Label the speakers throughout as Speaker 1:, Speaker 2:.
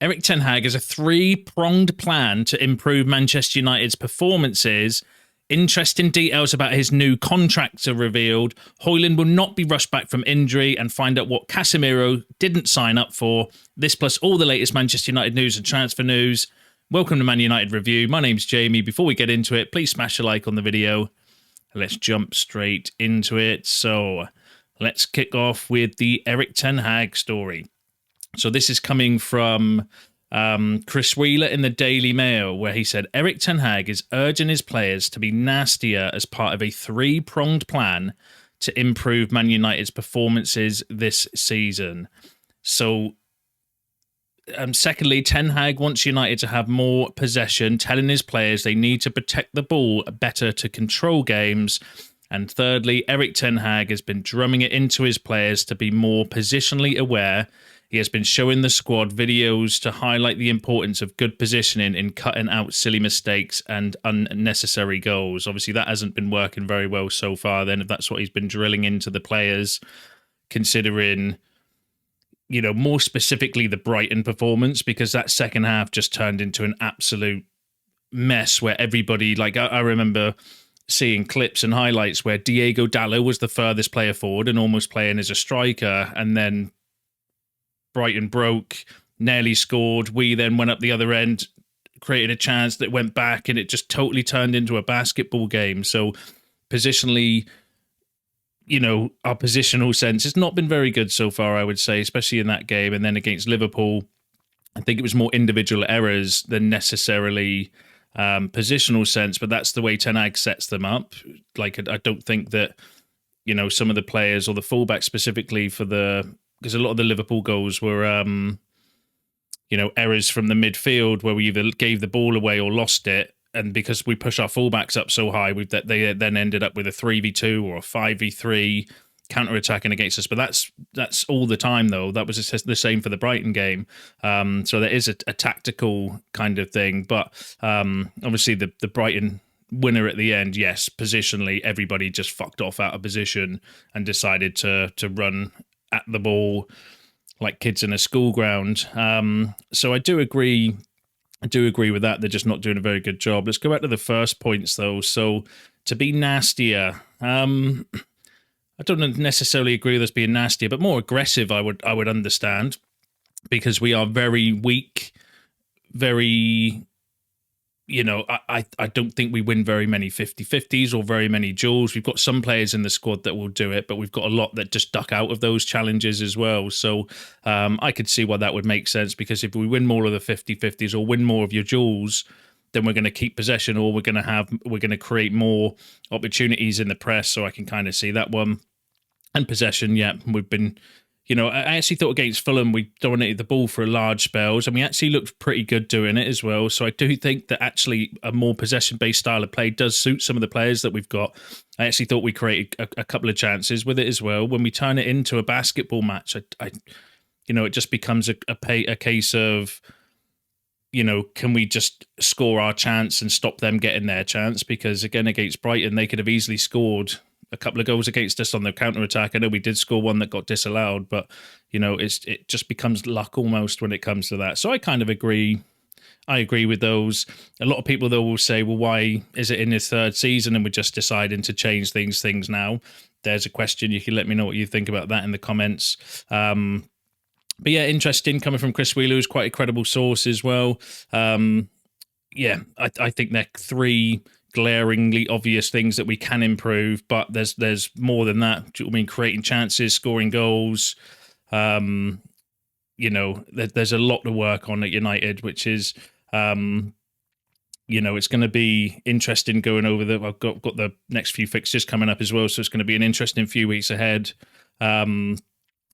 Speaker 1: Erik Ten Hag has a three-pronged plan to improve Manchester United's performances. Interesting details about his new contracts are revealed. Hojlund will not be rushed back from injury, and find out what Casemiro didn't sign up for. This plus all the latest Manchester United news and transfer news. Welcome to Man United Review. My name's Jamie. Before we get into it, please smash a like on the video. Let's jump straight into it. So let's kick off with the Erik Ten Hag story. So this is coming from Chris Wheeler in the Daily Mail, where he said Erik Ten Hag is urging his players to be nastier as part of a three-pronged plan to improve Man United's performances this season. So, secondly, Ten Hag wants United to have more possession, telling his players they need to protect the ball better to control games. And thirdly, Erik Ten Hag has been drumming it into his players to be more positionally aware. He has been showing the squad videos to highlight the importance of good positioning in cutting out silly mistakes and unnecessary goals. Obviously, that hasn't been working very well so far then, if that's what he's been drilling into the players, considering, you know, more specifically the Brighton performance, because that second half just turned into an absolute mess where everybody, like, I remember seeing clips and highlights where Diego Dallo was the furthest player forward and almost playing as a striker, and then Brighton broke, nearly scored. We then went up the other end, created a chance that went back, and it just totally turned into a basketball game. So positionally, you know, our positional sense has not been very good so far, I would say, especially in that game. And then against Liverpool, I think it was more individual errors than necessarily positional sense, but that's the way Ten Hag sets them up. Like, I don't think that, you know, some of the players or the fullbacks specifically because a lot of the Liverpool goals were, you know, errors from the midfield where we either gave the ball away or lost it. And because we push our fullbacks up so high, they then ended up with a 3v2 or a 5v3 counter-attacking against us. But that's all the time, though. That was the same for the Brighton game. So there is a tactical kind of thing. But obviously the Brighton winner at the end, yes, positionally, everybody just fucked off out of position and decided to run at the ball like kids in a school ground. So I do agree with that. They're just not doing a very good job. Let's go back to the first points, though. So to be nastier, I don't necessarily agree with us being nastier, but more aggressive, I would understand, because we are very weak, very, you know, I don't think we win very many 50-50s or very many duels. We've got some players in the squad that will do it, but we've got a lot that just duck out of those challenges as well. So I could see why that would make sense, because if we win more of the 50-50s or win more of your duels, then we're going to keep possession, or we're going to create more opportunities in the press. So I can kind of see that one. And possession, yeah, we've been, you know, I actually thought against Fulham we dominated the ball for large spells, and we actually looked pretty good doing it as well. So I do think that actually a more possession-based style of play does suit some of the players that we've got. I actually thought we created a couple of chances with it as well. When we turn it into a basketball match, I you know, it just becomes a case of, you know, can we just score our chance and stop them getting their chance? Because again, against Brighton, they could have easily scored a couple of goals against us on the counter-attack. I know we did score one that got disallowed, but, you know, it just becomes luck almost when it comes to that. So I kind of agree. I agree with those. A lot of people, though, will say, well, why is it in his third season and we're just deciding to change things now? There's a question. You can let me know what you think about that in the comments. But yeah, interesting, coming from Chris Wheeler, who's quite a credible source as well. Yeah, I think they're three glaringly obvious things that we can improve, but there's more than that. Do you know what I mean? Creating chances, scoring goals. You know, there's a lot to work on at United, which is, you know, it's going to be interesting going over I've got the next few fixtures coming up as well, so it's going to be an interesting few weeks ahead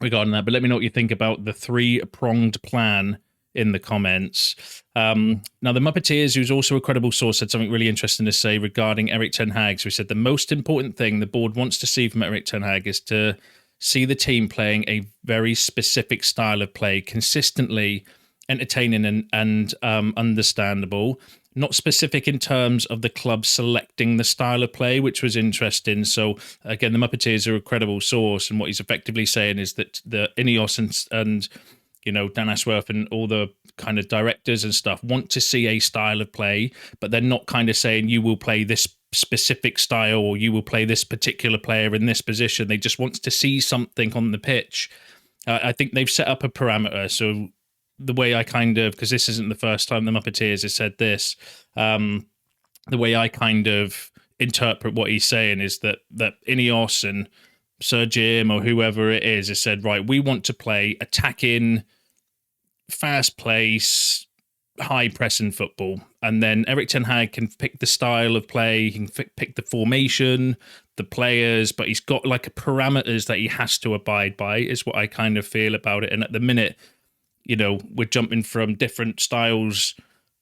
Speaker 1: regarding that. But let me know what you think about the three-pronged plan in the comments. Now, the Muppeteers, who's also a credible source, had something really interesting to say regarding Erik Ten Hag. So he said the most important thing the board wants to see from Erik Ten Hag is to see the team playing a very specific style of play, consistently entertaining and understandable. Not specific in terms of the club selecting the style of play, which was interesting. So again, the Muppeteers are a credible source, and what he's effectively saying is that the Ineos and Dan Ashworth and all the kind of directors and stuff want to see a style of play, but they're not kind of saying you will play this specific style or you will play this particular player in this position. They just want to see something on the pitch. I think they've set up a parameter. So the way I kind of, because this isn't the first time the Muppeteers has said this, the way I kind of interpret what he's saying is that Ineos and Sir Jim or whoever it is has said, right, we want to play attacking, fast pace, high pressing football. And then Erik Ten Hag can pick the style of play, he can pick the formation, the players, but he's got like parameters that he has to abide by, is what I kind of feel about it. And at the minute, we're jumping from different styles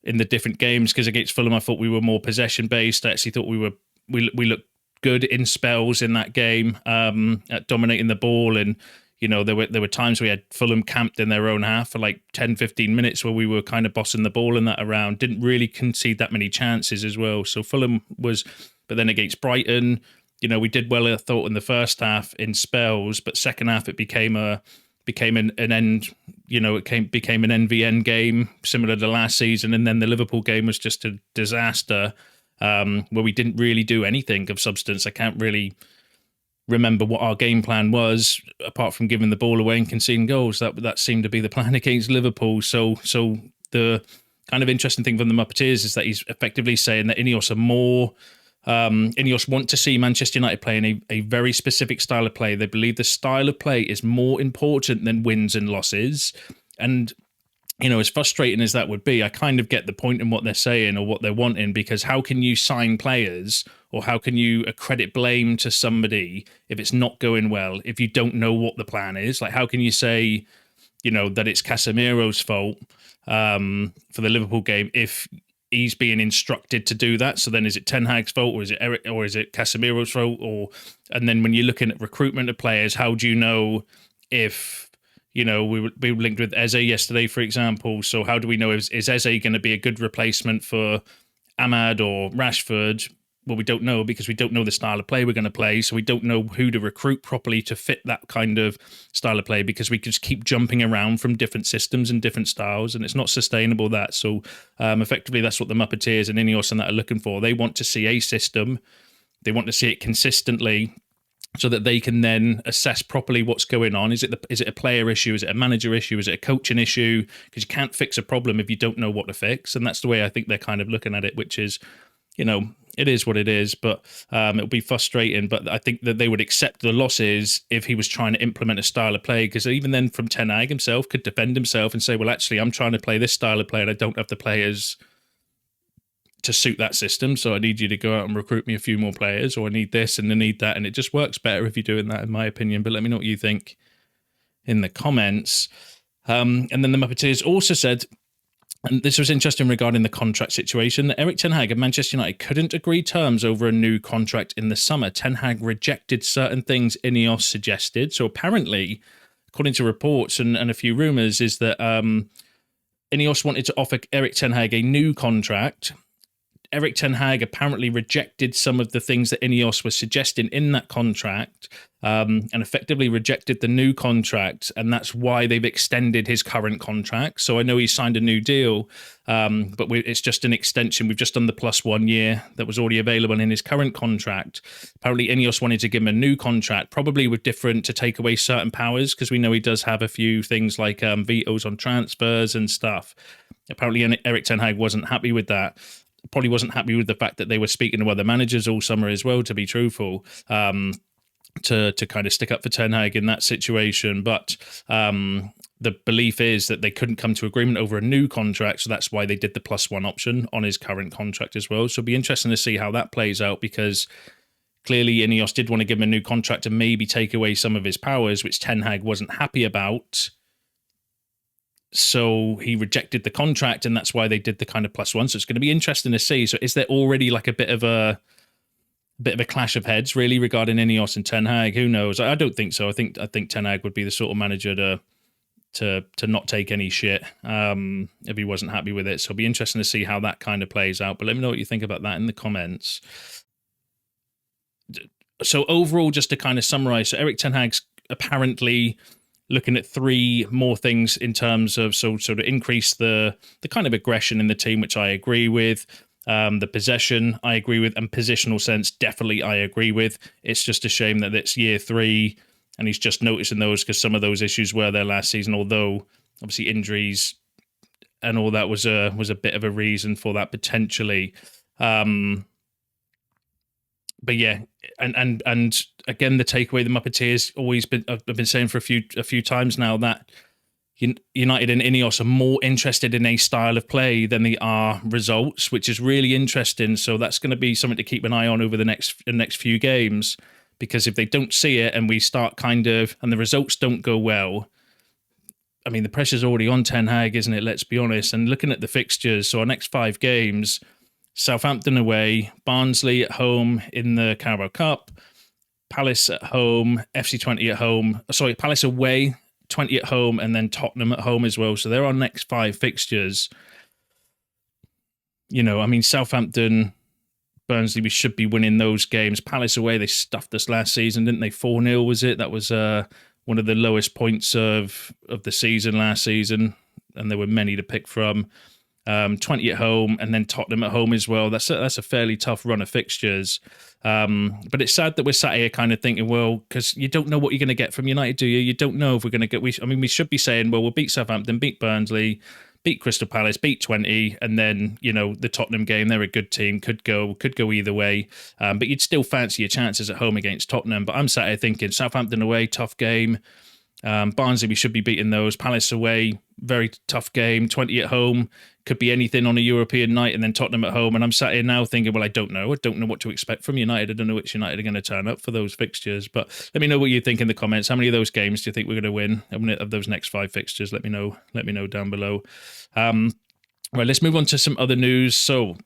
Speaker 1: in the different games, because against Fulham, I thought we were more possession based. I actually thought we looked good in spells in that game, at dominating the ball. And, there were times we had Fulham camped in their own half for like 10, 15 minutes where we were kind of bossing the ball and that around. Didn't really concede that many chances as well. So Fulham was, but then against Brighton, we did well, I thought, in the first half in spells, but second half it became an end, it became an NVN game similar to last season. And then the Liverpool game was just a disaster, where we didn't really do anything of substance. I can't really remember what our game plan was, apart from giving the ball away and conceding goals. That seemed to be the plan against Liverpool. So the kind of interesting thing from the Muppeteers is that he's effectively saying that Ineos are more, Ineos want to see Manchester United playing a very specific style of play. They believe the style of play is more important than wins and losses. And, as frustrating as that would be, I kind of get the point in what they're saying or what they're wanting, because how can you sign players, or how can you accredit blame to somebody if it's not going well, if you don't know what the plan is? Like, how can you say, that it's Casemiro's fault for the Liverpool game if he's being instructed to do that? So then is it Ten Hag's fault, or is it Eric, or is it Casemiro's fault? And then when you're looking at recruitment of players, how do you know if, we were linked with Eze yesterday, for example. So how do we know, is Eze going to be a good replacement for Ahmad or Rashford? Well, we don't know, because we don't know the style of play we're going to play. So we don't know who to recruit properly to fit that kind of style of play, because we just keep jumping around from different systems and different styles, and it's not sustainable, that. So effectively, that's what the Muppeteers and Ineos and that are looking for. They want to see a system. They want to see it consistently, so that they can then assess properly what's going on. Is it a player issue? Is it a manager issue? Is it a coaching issue? Because you can't fix a problem if you don't know what to fix. And that's the way I think they're kind of looking at it, which is, it is what it is, but it'll be frustrating. But I think that they would accept the losses if he was trying to implement a style of play, because even then from Ten Hag himself could defend himself and say, well, actually, I'm trying to play this style of play and I don't have the players to suit that system, so I need you to go out and recruit me a few more players, or I need this and I need that. And it just works better if you're doing that, in my opinion. But let me know what you think in the comments. And then the Muppeteers also said, and this was interesting regarding the contract situation, that Erik Ten Hag and Manchester United couldn't agree terms over a new contract in the summer. Ten Hag rejected certain things Ineos suggested. So apparently, according to reports and a few rumours, is that Ineos wanted to offer Erik Ten Hag a new contract. Erik Ten Hag apparently rejected some of the things that Ineos was suggesting in that contract, and effectively rejected the new contract, and that's why they've extended his current contract. So I know he signed a new deal, but it's just an extension. We've just done the plus 1 year that was already available in his current contract. Apparently Ineos wanted to give him a new contract, probably with different, to take away certain powers, because we know he does have a few things like vetoes on transfers and stuff. Apparently Erik Ten Hag wasn't happy with that. Probably wasn't happy with the fact that they were speaking to other managers all summer as well, to be truthful, to kind of stick up for Ten Hag in that situation. But the belief is that they couldn't come to agreement over a new contract, so that's why they did the +1 option on his current contract as well. So it'll be interesting to see how that plays out, because clearly Ineos did want to give him a new contract and maybe take away some of his powers, which Ten Hag wasn't happy about. So he rejected the contract, and that's why they did the kind of +1. So it's going to be interesting to see. So is there already like a bit of a clash of heads really regarding Ineos and Ten Hag? Who knows? I don't think so. I think Ten Hag would be the sort of manager to not take any shit if he wasn't happy with it. So it'll be interesting to see how that kind of plays out. But let me know what you think about that in the comments. So overall, just to kind of summarize, so Erik Ten Hag's apparently looking at three more things in terms of so to increase the kind of aggression in the team, which I agree with. The possession, I agree with, and positional sense, definitely I agree with. It's just a shame that it's year 3 and he's just noticing those because some of those issues were there last season, although obviously injuries and all that was a bit of a reason for that potentially. But yeah, and again, the takeaway, the Muppeteers always been, I've been saying for a few times now that United and Ineos are more interested in a style of play than they are results, which is really interesting. So that's going to be something to keep an eye on over the next few games, because if they don't see it and we start and the results don't go well, I mean, the pressure's already on Ten Hag, isn't it? Let's be honest. And looking at the fixtures, so our next 5 games, Southampton away, Barnsley at home in the Carabao Cup, Palace at home, FC20 at home, Palace away, 20 at home, and then Tottenham at home as well. So they're our next 5 fixtures. I mean, Southampton, Barnsley, we should be winning those games. Palace away, they stuffed us last season, didn't they? 4-0 was it? That was one of the lowest points of the season last season, and there were many to pick from. 20 at home, and then Tottenham at home as well. That's a fairly tough run of fixtures. But it's sad that we're sat here kind of thinking, well, because you don't know what you're going to get from United, do you? You don't know if we're going to get... we should be saying, well, we'll beat Southampton, beat Barnsley, beat Crystal Palace, beat 20, and then, the Tottenham game, they're a good team, could go either way. But you'd still fancy your chances at home against Tottenham. But I'm sat here thinking, Southampton away, tough game. Barnsley, we should be beating those. Palace away, very tough game. 20 at home, could be anything on a European night, and then Tottenham at home. And I'm sat here now thinking, well, I don't know what to expect from United. I don't know which United are going to turn up for those fixtures. But let me know what you think in the comments. How many of those games do you think we're going to win? How many of those next 5 fixtures? Let me know down below. Right, let's move on to some other news. So,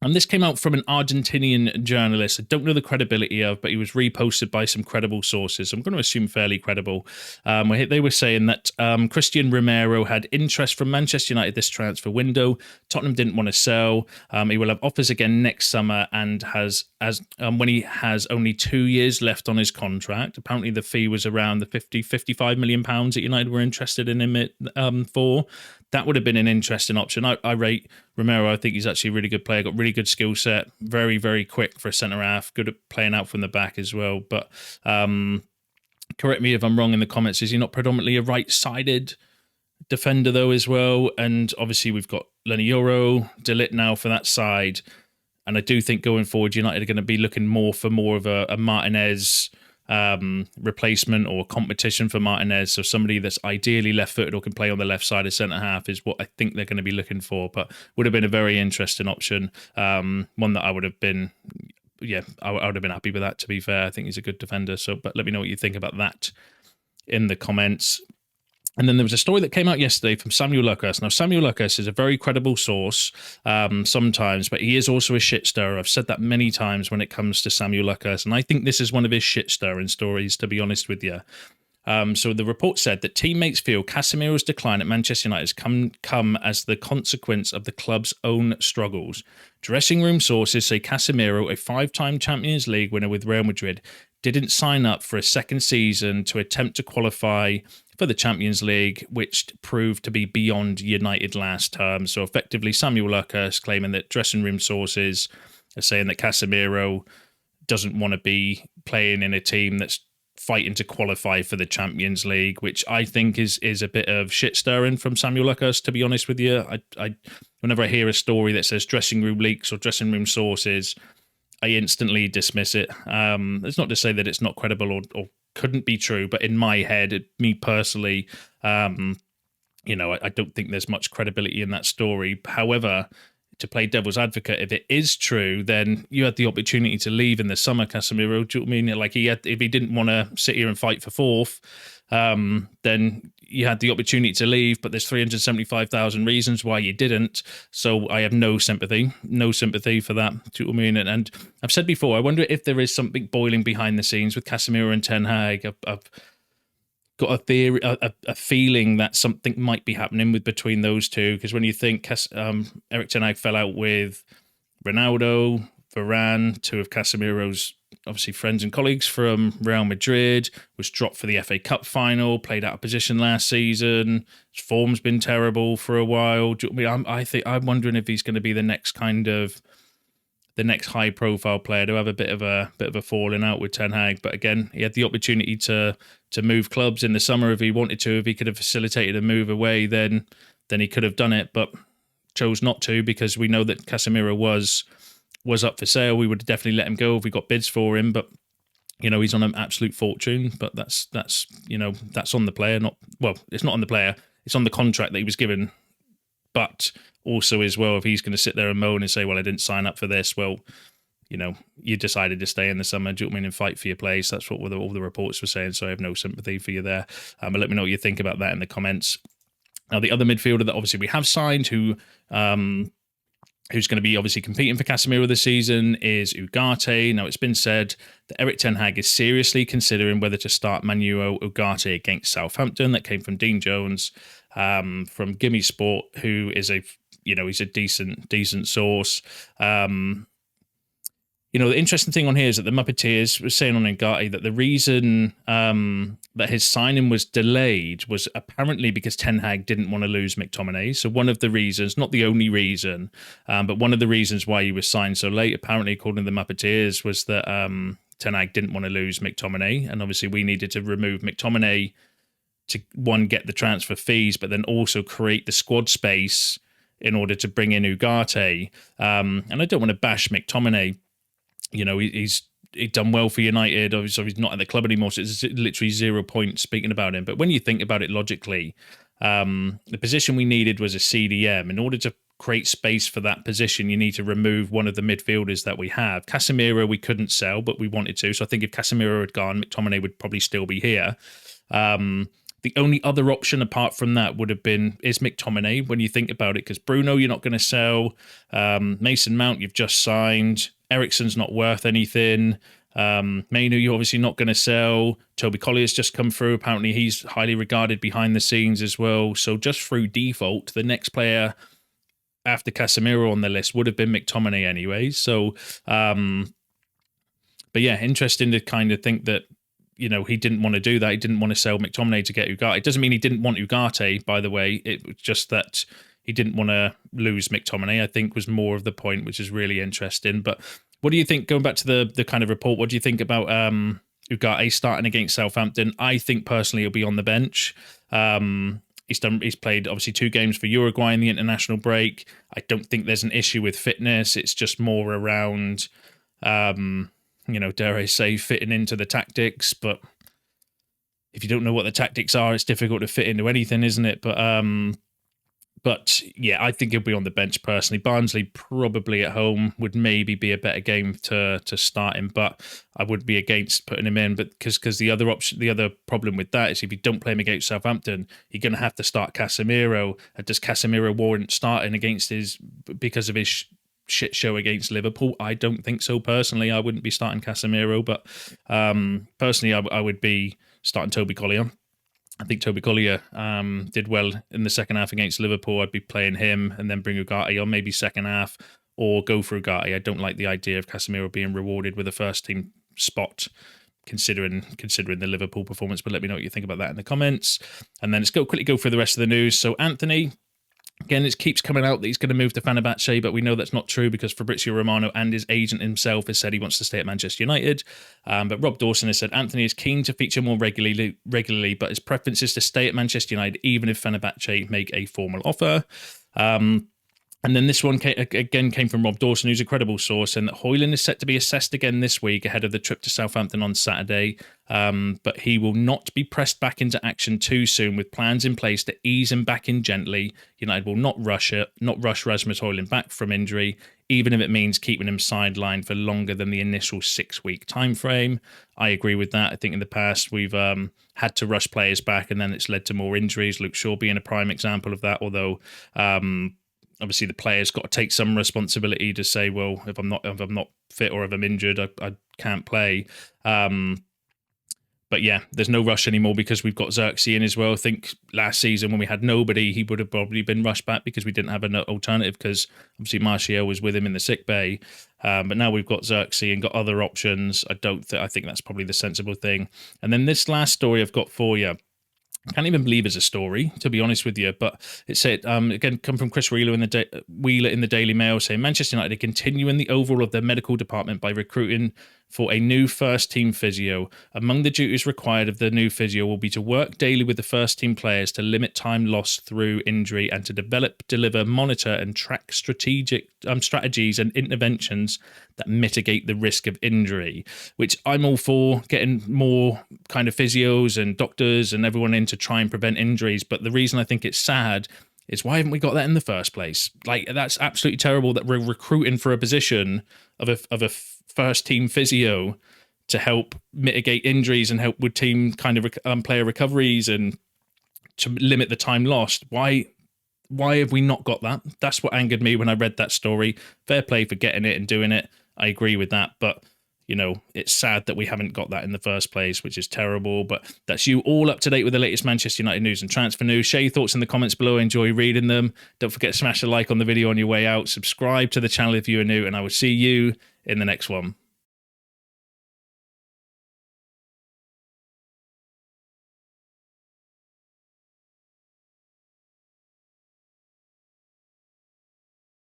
Speaker 1: and this came out from an Argentinian journalist. I don't know the credibility of, but he was reposted by some credible sources. I'm going to assume fairly credible. They were saying that Christian Romero had interest from Manchester United this transfer window. Tottenham didn't want to sell. He will have offers again next summer, and when he has only 2 years left on his contract. Apparently the fee was around the 55 million pounds that United were interested in him for. That would have been an interesting option. I rate Romero. I think he's actually a really good player, got really good skill set, very, very quick for a centre-half, good at playing out from the back as well. But correct me if I'm wrong in the comments, is he not predominantly a right-sided defender though as well? And obviously we've got Lenny Yoro, De Ligt now for that side. And I do think going forward, United are going to be looking more of a Martinez replacement or competition for Martinez. So somebody that's ideally left-footed or can play on the left side of centre-half is what I think they're going to be looking for. But would have been a very interesting option. One that I would have been... I would have been happy with that, to be fair. I think he's a good defender. So, but let me know what you think about that in the comments. And then there was a story that came out yesterday from Samuel Lucas. Now, Samuel Lucas is a very credible source sometimes, but he is also a shit stirrer. I've said that many times when it comes to Samuel Lucas, and I think this is one of his shit stirring stories, to be honest with you. So the report said that teammates feel Casemiro's decline at Manchester United has come as the consequence of the club's own struggles. Dressing room sources say Casemiro, a 5-time Champions League winner with Real Madrid, didn't sign up for a second season to attempt to qualify for the Champions League, which proved to be beyond United last term. So effectively, Samuel Lucas claiming that dressing room sources are saying that Casemiro doesn't want to be playing in a team that's fighting to qualify for the Champions League, which I think is a bit of shit stirring from Samuel Lucas, to be honest with you. I whenever I hear a story that says dressing room leaks or dressing room sources, I instantly dismiss it. It's not to say that it's not credible or couldn't be true, but in my head, me personally, I don't think there's much credibility in that story. However, to play devil's advocate, if it is true, then you had the opportunity to leave in the summer, Casemiro. Do you know what I mean? Like if he didn't want to sit here and fight for fourth, then you had the opportunity to leave, but there's 375,000 reasons why you didn't. So I have no sympathy for that. Do you know what I mean? And I've said before, I wonder if there is something boiling behind the scenes with Casemiro and Ten Hag. I've got a theory, a feeling that something might be happening between those two. Because when you think Erik Ten Hag fell out with Ronaldo, Varane, two of Casemiro's obviously friends and colleagues from Real Madrid, was dropped for the FA Cup final, played out of position last season. His form's been terrible for a while. I'm wondering if he's going to be the next high profile player to have a bit of a falling out with Ten Hag. But again, he had the opportunity to move clubs in the summer if he wanted to. If he could have facilitated a move away, then he could have done it, but chose not to, because we know that Casemiro was up for sale. We would have definitely let him go if we got bids for him, but he's on an absolute fortune. But that's on the player. It's not on the player. It's on the contract that he was given. But also as well, if he's going to sit there and moan and say, well, I didn't sign up for this, well, you decided to stay in the summer, do you know what I mean, and fight for your place. That's what all the reports were saying, so I have no sympathy for you there. But let me know what you think about that in the comments. Now, the other midfielder that obviously we have signed, who's going to be obviously competing for Casemiro this season, is Ugarte. Now, it's been said that Erik Ten Hag is seriously considering whether to start Manuel Ugarte against Southampton. That came from Dean Jones from Gimme Sport, who is he's a decent source. The interesting thing on here is that the Muppeteers were saying on Ugarte that the reason that his signing was delayed was apparently because Ten Hag didn't want to lose McTominay. So one of the reasons, not the only reason, but one of the reasons why he was signed so late, apparently according to the Muppeteers, was that Ten Hag didn't want to lose McTominay. And obviously we needed to remove McTominay to, one, get the transfer fees, but then also create the squad space in order to bring in Ugarte. And I don't want to bash McTominay. He's done well for United. Obviously, he's not at the club anymore, so it's literally 0 points speaking about him. But when you think about it logically, the position we needed was a CDM. In order to create space for that position, you need to remove one of the midfielders that we have. Casemiro we couldn't sell, but we wanted to. So I think if Casemiro had gone, McTominay would probably still be here. The only other option apart from that would have been is McTominay when you think about it, because Bruno you're not going to sell. Mason Mount you've just signed. Eriksen's not worth anything. Mainu you're obviously not going to sell. Toby Collier's just come through. Apparently he's highly regarded behind the scenes as well. So just through default, the next player after Casemiro on the list would have been McTominay anyway. So, but yeah, interesting to kind of think that, he didn't want to do that. He didn't want to sell McTominay to get Ugarte. It doesn't mean he didn't want Ugarte, by the way. It was just that he didn't want to lose McTominay, I think, was more of the point, which is really interesting. But what do you think, going back to the kind of report, what do you think about Ugarte starting against Southampton? I think personally he'll be on the bench. He's played obviously 2 games for Uruguay in the international break. I don't think there's an issue with fitness. It's just more around, dare I say, fitting into the tactics. But if you don't know what the tactics are, it's difficult to fit into anything, isn't it? But yeah, I think he'll be on the bench personally. Barnsley probably at home would maybe be a better game to start him, but I would be against putting him in. But because the other problem with that is if you don't play him against Southampton, you're going to have to start Casemiro. Does Casemiro warrant starting because of his shit show against Liverpool? I don't think so personally. I wouldn't be starting Casemiro, but personally I would be starting Toby Collier. I think Toby Collier did well in the second half against Liverpool. I'd be playing him and then bring Ugarte on maybe second half, or go for Ugarte. I don't like the idea of Casemiro being rewarded with a first team spot, considering the Liverpool performance. But let me know what you think about that in the comments. And then let's quickly go through the rest of the news. So Anthony, again, it keeps coming out that he's going to move to Fenerbahce, but we know that's not true because Fabrizio Romano and his agent himself has said he wants to stay at Manchester United. But Rob Dawson has said Anthony is keen to feature more regularly, but his preference is to stay at Manchester United even if Fenerbahce make a formal offer. And then this one came from Rob Dawson, who's a credible source, and that Hojlund is set to be assessed again this week ahead of the trip to Southampton on Saturday. But he will not be pressed back into action too soon, with plans in place to ease him back in gently. United will not rush Rasmus Hojlund back from injury, even if it means keeping him sidelined for longer than the initial 6-week time frame. I agree with that. I think in the past we've had to rush players back, and then it's led to more injuries. Luke Shaw being a prime example of that, although obviously the player's got to take some responsibility to say, well, if I'm not fit or if I'm injured, I can't play. But But yeah, there's no rush anymore because we've got Xerxes in as well. I think last season when we had nobody, he would have probably been rushed back because we didn't have an alternative, because obviously Martial was with him in the sick bay. But now we've got Xerxes and got other options. I think that's probably the sensible thing. And then this last story I've got for you, I can't even believe it's a story, to be honest with you. But it said, again, come from Chris Wheeler in the Daily Mail, saying Manchester United are continuing the overhaul of their medical department by recruiting for a new first-team physio. Among the duties required of the new physio will be to work daily with the first-team players to limit time lost through injury and to develop, deliver, monitor and track strategic strategies and interventions that mitigate the risk of injury, which I'm all for, getting more kind of physios and doctors and everyone in to try and prevent injuries. But the reason I think it's sad is, why haven't we got that in the first place? Like, that's absolutely terrible that we're recruiting for a position of a first team physio to help mitigate injuries and help with team kind of player recoveries and to limit the time lost. Why have we not got that? That's what angered me when I read that story. Fair play for getting it and doing it. I agree with that, but you know, it's sad that we haven't got that in the first place, which is terrible. But that's you all up to date with the latest Manchester United news and transfer news. Share your thoughts in the comments below. I enjoy reading them. Don't forget to smash a like on the video on your way out. Subscribe to the channel if you are new, and I will see you in the next one.